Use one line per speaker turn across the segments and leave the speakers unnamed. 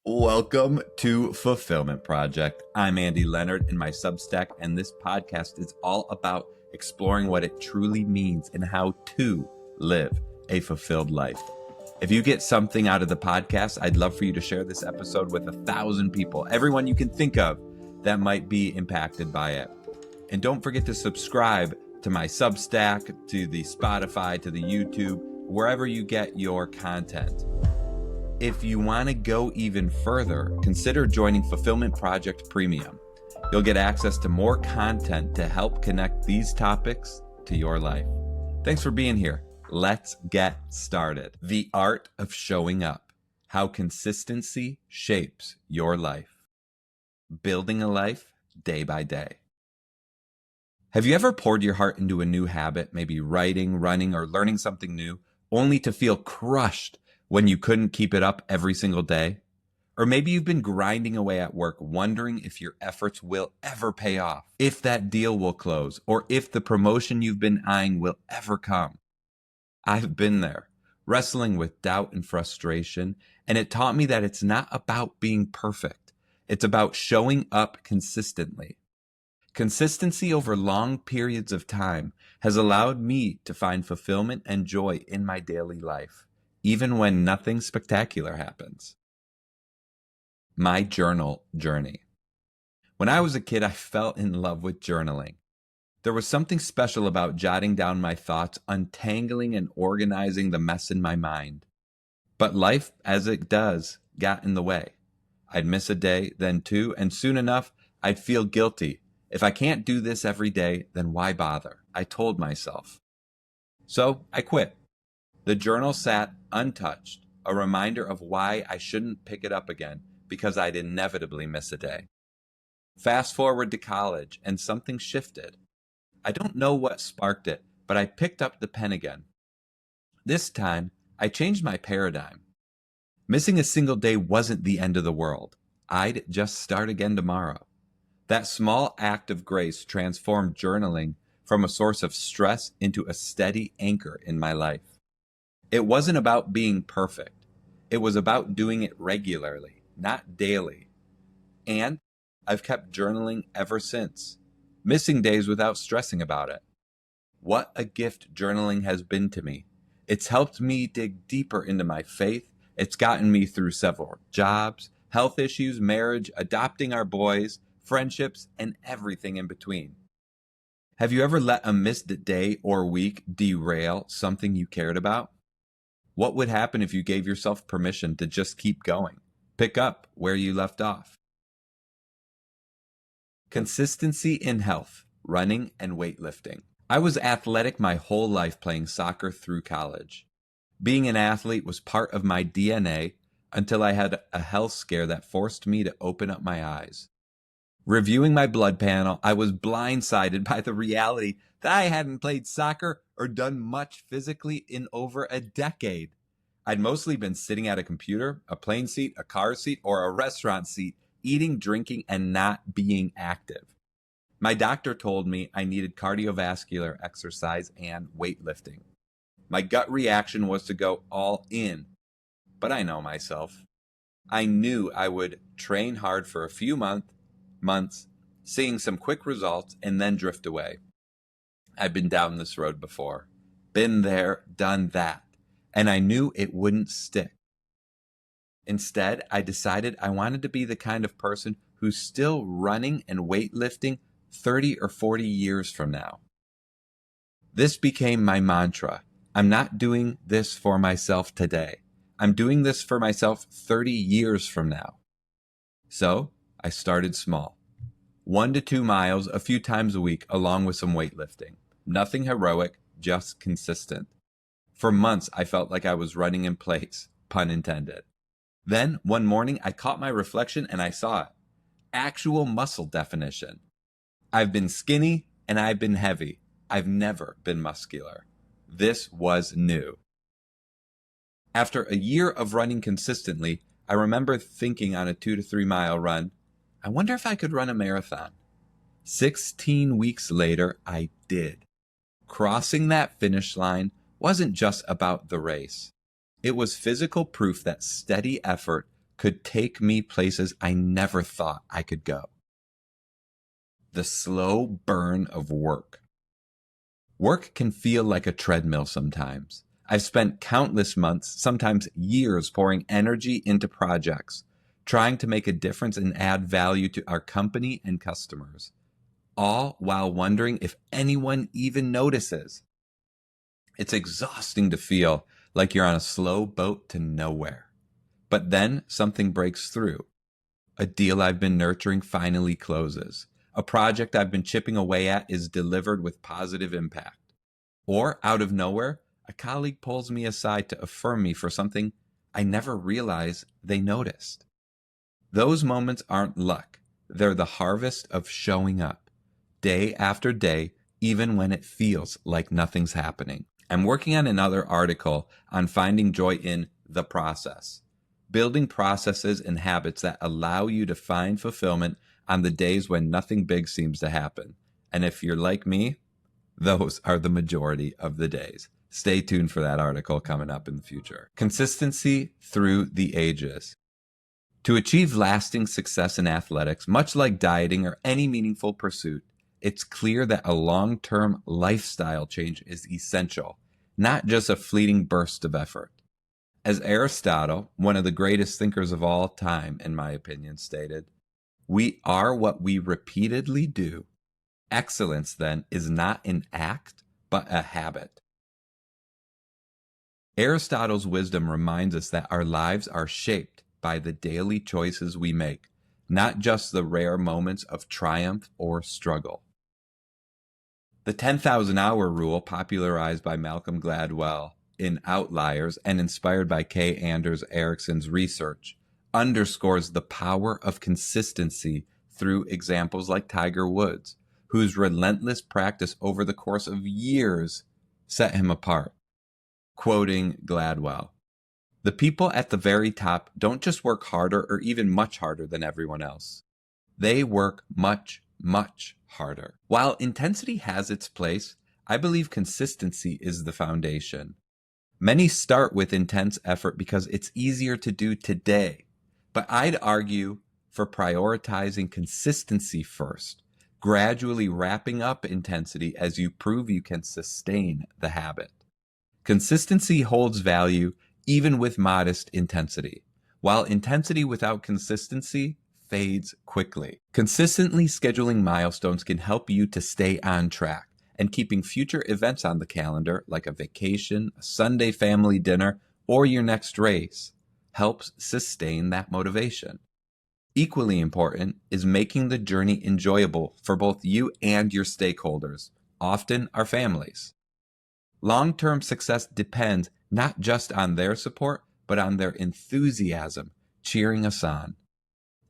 Welcome to Fulfillment Project. I'm Andy Leonard in my Substack, and this podcast is all about exploring what it truly means and how to live a fulfilled life. If you get something out of the podcast, I'd love for you to share this episode with 1,000 people, everyone you can think of that might be impacted by it. And don't forget to subscribe to my Substack, to the Spotify, to the YouTube, wherever you get your content. If you want to go even further, consider joining Fulfillment Project Premium. You'll get access to more content to help connect these topics to your life. Thanks for being here. Let's get started. The art of showing up. How consistency shapes your life. Building a life day by day. Have you ever poured your heart into a new habit, maybe writing, running, or learning something new, only to feel crushed when you couldn't keep it up every single day? Or maybe you've been grinding away at work, wondering if your efforts will ever pay off, if that deal will close, or if the promotion you've been eyeing will ever come. I've been there, wrestling with doubt and frustration, and it taught me that it's not about being perfect. It's about showing up consistently. Consistency over long periods of time has allowed me to find fulfillment and joy in my daily life, even when nothing spectacular happens. My journal journey. When I was a kid, I fell in love with journaling. There was something special about jotting down my thoughts, untangling and organizing the mess in my mind. But life, as it does, got in the way. I'd miss a day, then two, and soon enough, I'd feel guilty. If I can't do this every day, then why bother? I told myself. So I quit. The journal sat untouched, a reminder of why I shouldn't pick it up again, because I'd inevitably miss a day. Fast forward to college, and something shifted. I don't know what sparked it, but I picked up the pen again. This time, I changed my paradigm. Missing a single day wasn't the end of the world. I'd just start again tomorrow. That small act of grace transformed journaling from a source of stress into a steady anchor in my life. It wasn't about being perfect. It was about doing it regularly, not daily. And I've kept journaling ever since, missing days without stressing about it. What a gift journaling has been to me. It's helped me dig deeper into my faith. It's gotten me through several jobs, health issues, marriage, adopting our boys, friendships, and everything in between. Have you ever let a missed day or week derail something you cared about? What would happen if you gave yourself permission to just keep going? Pick up where you left off. Consistency in health, running, and weightlifting. I was athletic my whole life, playing soccer through college. Being an athlete was part of my DNA until I had a health scare that forced me to open up my eyes. Reviewing my blood panel, I was blindsided by the reality that I hadn't played soccer or done much physically in over a decade. I'd mostly been sitting at a computer, a plane seat, a car seat, or a restaurant seat, eating, drinking, and not being active. My doctor told me I needed cardiovascular exercise and weightlifting. My gut reaction was to go all in, but I know myself. I knew I would train hard for a few months, seeing some quick results, and then drift away. I've been down this road before, been there, done that, and I knew it wouldn't stick. Instead, I decided I wanted to be the kind of person who's still running and weightlifting 30 or 40 years from now. This became my mantra. I'm not doing this for myself today. I'm doing this for myself 30 years from now. So I started small. 1 to 2 miles a few times a week, along with some weightlifting. Nothing heroic, just consistent. For months, I felt like I was running in place, pun intended. Then, one morning, I caught my reflection and I saw it. Actual muscle definition. I've been skinny and I've been heavy. I've never been muscular. This was new. After a year of running consistently, I remember thinking on a 2 to 3 mile run, I wonder if I could run a marathon. 16 weeks later, I did. Crossing that finish line wasn't just about the race. It was physical proof that steady effort could take me places I never thought I could go. The slow burn of work. Work can feel like a treadmill sometimes. I've spent countless months, sometimes years, pouring energy into projects, trying to make a difference and add value to our company and customers, all while wondering if anyone even notices. It's exhausting to feel like you're on a slow boat to nowhere. But then something breaks through. A deal I've been nurturing finally closes. A project I've been chipping away at is delivered with positive impact. Or, out of nowhere, a colleague pulls me aside to affirm me for something I never realized they noticed. Those moments aren't luck. They're the harvest of showing up, day after day, even when it feels like nothing's happening. I'm working on another article on finding joy in the process, building processes and habits that allow you to find fulfillment on the days when nothing big seems to happen. And if you're like me, those are the majority of the days. Stay tuned for that article coming up in the future. Consistency through the ages. To achieve lasting success in athletics, much like dieting or any meaningful pursuit, it's clear that a long-term lifestyle change is essential, not just a fleeting burst of effort. As Aristotle, one of the greatest thinkers of all time, in my opinion, stated, "We are what we repeatedly do. Excellence, then, is not an act, but a habit." Aristotle's wisdom reminds us that our lives are shaped by the daily choices we make, not just the rare moments of triumph or struggle. The 10,000-hour rule, popularized by Malcolm Gladwell in Outliers and inspired by K. Anders Ericsson's research, underscores the power of consistency through examples like Tiger Woods, whose relentless practice over the course of years set him apart. Quoting Gladwell, "The people at the very top don't just work harder or even much harder than everyone else. They work much, much harder." While intensity has its place, I believe consistency is the foundation. Many start with intense effort because it's easier to do today, but I'd argue for prioritizing consistency first, gradually wrapping up intensity as you prove you can sustain the habit. Consistency holds value even with modest intensity, while intensity without consistency fades quickly. Consistently scheduling milestones can help you to stay on track, and keeping future events on the calendar, like a vacation, a Sunday family dinner, or your next race, helps sustain that motivation. Equally important is making the journey enjoyable for both you and your stakeholders, often our families. Long-term success depends not just on their support, but on their enthusiasm, cheering us on.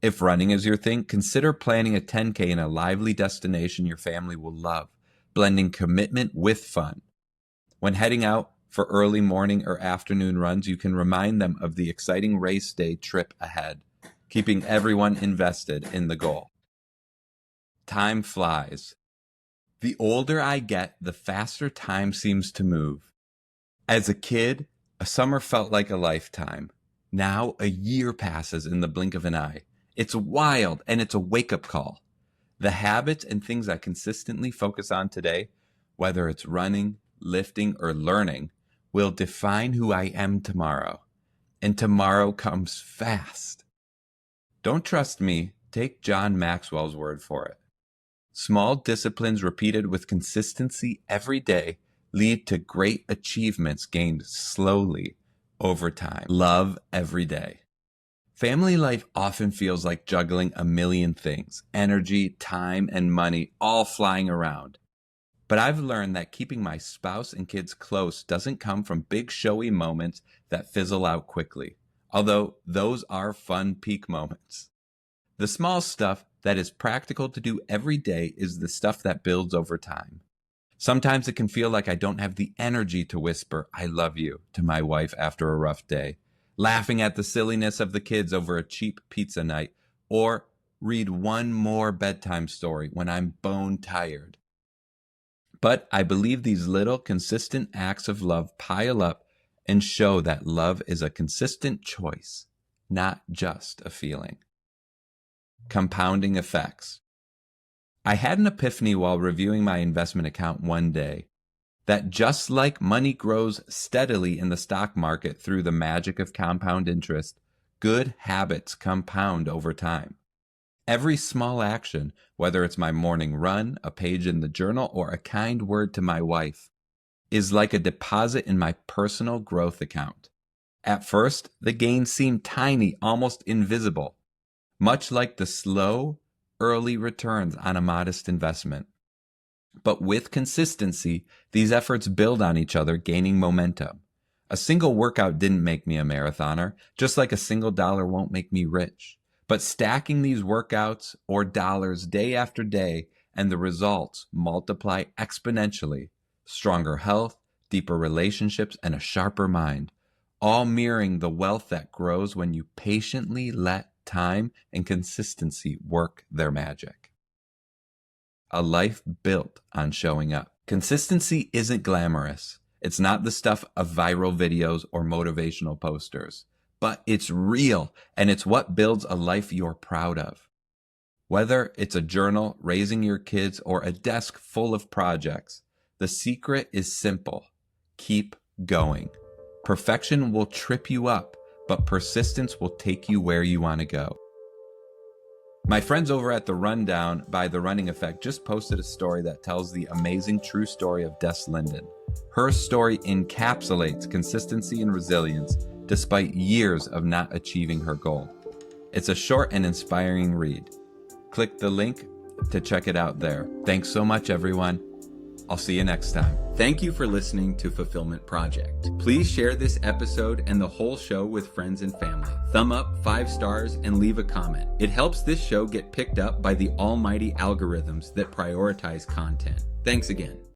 If running is your thing, consider planning a 10K in a lively destination your family will love, blending commitment with fun. When heading out for early morning or afternoon runs, you can remind them of the exciting race day trip ahead, keeping everyone invested in the goal. Time flies. The older I get, the faster time seems to move. As a kid, a summer felt like a lifetime. Now a year passes in the blink of an eye. It's wild, and it's a wake-up call. The habits and things I consistently focus on today, whether it's running, lifting, or learning, will define who I am tomorrow. And tomorrow comes fast. Don't trust me, take John Maxwell's word for it. Small disciplines repeated with consistency every day lead to great achievements gained slowly over time. Love every day. Family life often feels like juggling a million things, energy, time, and money all flying around. But I've learned that keeping my spouse and kids close doesn't come from big showy moments that fizzle out quickly, although those are fun peak moments. The small stuff that is practical to do every day is the stuff that builds over time. Sometimes it can feel like I don't have the energy to whisper, "I love you," to my wife after a rough day, laughing at the silliness of the kids over a cheap pizza night, or read one more bedtime story when I'm bone tired. But I believe these little, consistent acts of love pile up and show that love is a consistent choice, not just a feeling. Compounding effects. I had an epiphany while reviewing my investment account one day that just like money grows steadily in the stock market through the magic of compound interest, good habits compound over time. Every small action, whether it's my morning run, a page in the journal, or a kind word to my wife, is like a deposit in my personal growth account. At first, the gains seemed tiny, almost invisible, much like the slow, early returns on a modest investment. But with consistency, these efforts build on each other, gaining momentum. A single workout didn't make me a marathoner, just like a single dollar won't make me rich. But stacking these workouts or dollars day after day, and the results multiply exponentially. Stronger health, deeper relationships, and a sharper mind, all mirroring the wealth that grows when you patiently let time and consistency work their magic. A life built on showing up. Consistency isn't glamorous. It's not the stuff of viral videos or motivational posters, but it's real, and it's what builds a life you're proud of. Whether it's a journal, raising your kids, or a desk full of projects, the secret is simple. Keep going. Perfection will trip you up, but persistence will take you where you want to go. My friends over at The Rundown by The Running Effect just posted a story that tells the amazing true story of Des Linden. Her story encapsulates consistency and resilience despite years of not achieving her goal. It's a short and inspiring read. Click the link to check it out there. Thanks so much, everyone. I'll see you next time. Thank you for listening to Fulfillment Project. Please share this episode and the whole show with friends and family. Thumb up, 5 stars, and leave a comment. It helps this show get picked up by the almighty algorithms that prioritize content. Thanks again.